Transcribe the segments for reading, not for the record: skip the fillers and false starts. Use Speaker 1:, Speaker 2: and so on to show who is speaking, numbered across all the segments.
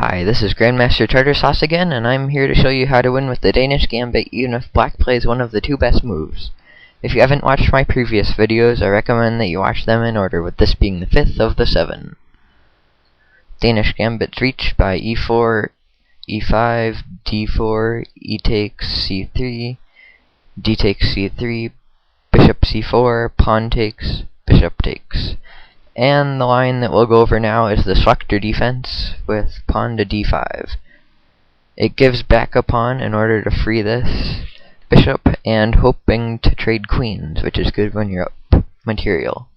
Speaker 1: Hi, this is Grandmaster Tartar Sauce again, and I'm here to show you how to win with the Danish Gambit even if black plays one of the two best moves. If you haven't watched my previous videos, I recommend that you watch them in order, with this being the 5th of the 7. Danish Gambit's reached by e4, e5, d4, e takes c3, d takes c3, bishop c4, pawn takes, bishop takes. And the line that we'll go over now is the Schlechter defense with pawn to d5. It gives back a pawn in order to free this bishop and hoping to trade queens, which is good when you're up material.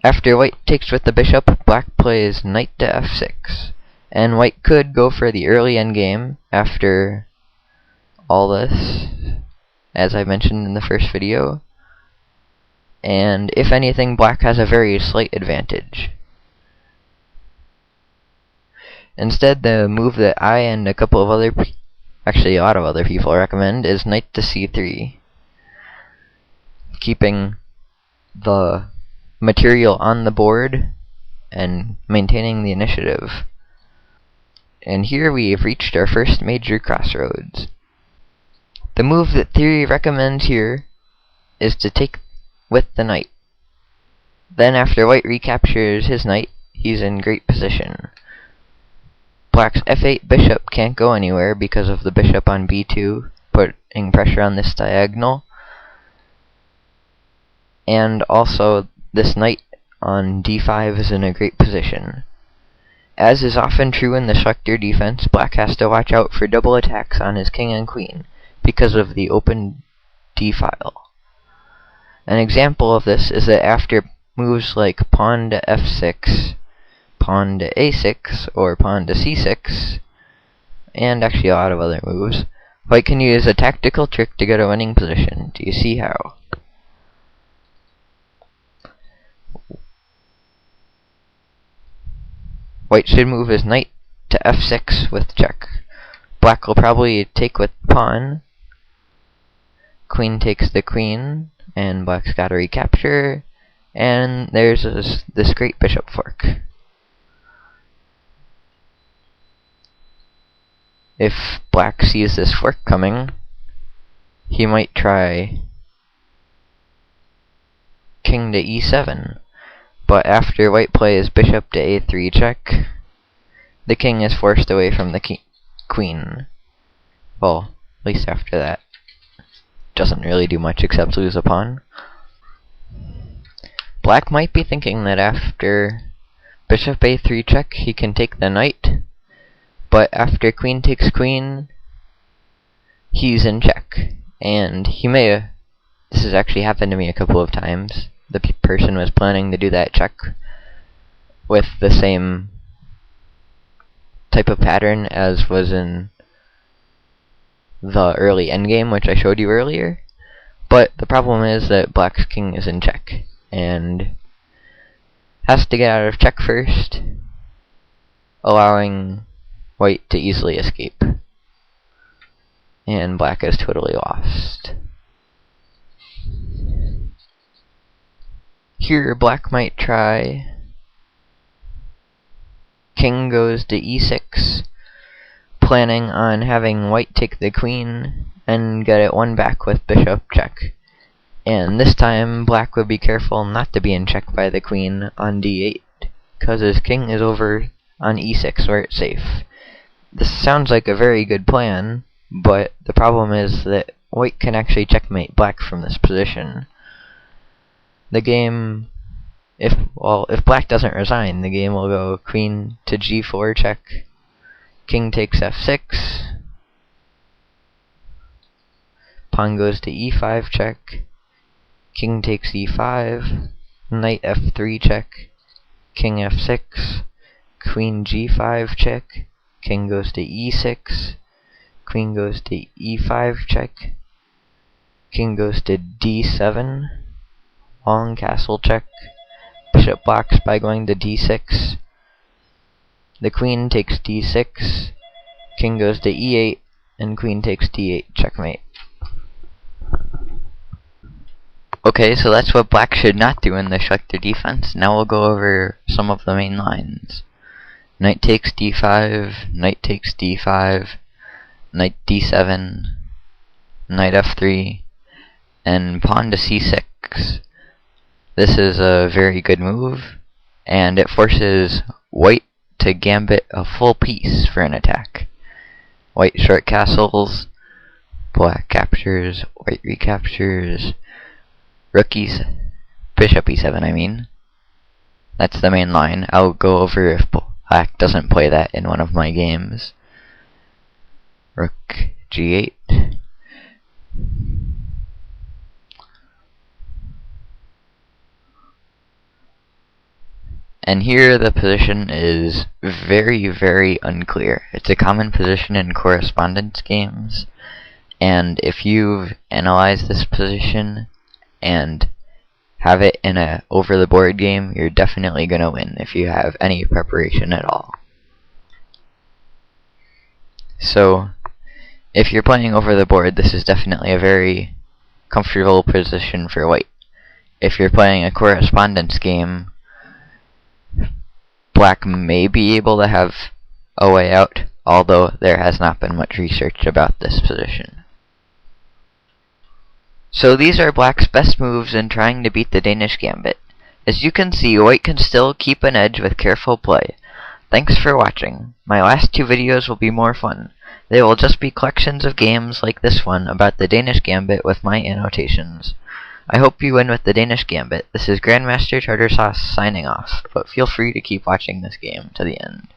Speaker 1: After white takes with the bishop, black plays knight to f6. And white could go for the early endgame after all this, as I mentioned in the first video. And if anything, black has a very slight advantage. Instead, the move that I and a couple of other actually a lot of other people recommend is knight to c3, keeping the material on the board and maintaining the initiative. And here we have reached our first major crossroads. The move that theory recommends here is to take with the knight. Then after white recaptures his knight, he's in great position. Black's f8 bishop can't go anywhere because of the bishop on b2, putting pressure on this diagonal. And also, this knight on d5 is in a great position. As is often true in the Schlechter defense, black has to watch out for double attacks on his king and queen because of the open d-file. An example of this is that after moves like pawn to f6, pawn to a6, or pawn to c6, and actually a lot of other moves, white can use a tactical trick to get a winning position. Do you see how? White should move his knight to f6 with check. Black will probably take with pawn. Queen takes the queen, and black's got to recapture, and there's this great bishop fork. If black sees this fork coming, he might try king to e7, but after white plays bishop to a3 check, the king is forced away from the queen. Well, at least after that. Doesn't really do much except lose a pawn. Black might be thinking that after bishop a3 check, he can take the knight, but after queen takes queen, he's in check. And he may this has actually happened to me a couple of times. The person was planning to do that check with the same type of pattern as was in the early endgame, which I showed you earlier. But the problem is that black's king is in check and has to get out of check first, allowing white to easily escape. And black is totally lost. Here, black might try king goes to e6, planning on having white take the queen and get it one back with bishop check. And this time, black would be careful not to be in check by the queen on d8, because his king is over on e6 where it's safe. This sounds like a very good plan, but the problem is that white can actually checkmate black from this position. The game, if black doesn't resign, the game will go queen to g4 check, king takes f6, pawn goes to e5 check, king takes e5, knight f3 check, king f6, queen g5 check, king goes to e6, queen goes to e5 check, king goes to d7, long castle check, bishop blocks by going to d6, the queen takes d6, king goes to e8, and queen takes d8, checkmate. Okay, so that's what black should not do in the Schlechter defense. Now we'll go over some of the main lines. Knight takes d5, knight takes d5, knight d7, knight f3, and pawn to c6. This is a very good move, and it forces white to gambit a full piece for an attack. White short castles, black captures, white recaptures, rookies, bishop e7 I mean. That's the main line. I'll go over if black doesn't play that in one of my games. Rook g8. And here the position is very, very unclear. It's a common position in correspondence games, and if you've analyzed this position and have it in a over-the-board game, you're definitely going to win if you have any preparation at all. So, if you're playing over the board, this is definitely a very comfortable position for white. If you're playing a correspondence game, black may be able to have a way out, although there has not been much research about this position. So these are black's best moves in trying to beat the Danish Gambit. As you can see, white can still keep an edge with careful play. Thanks for watching. My last two videos will be more fun. They will just be collections of games like this one about the Danish Gambit with my annotations. I hope you win with the Danish Gambit. This is Grandmaster Tartar Sauce signing off, but feel free to keep watching this game to the end.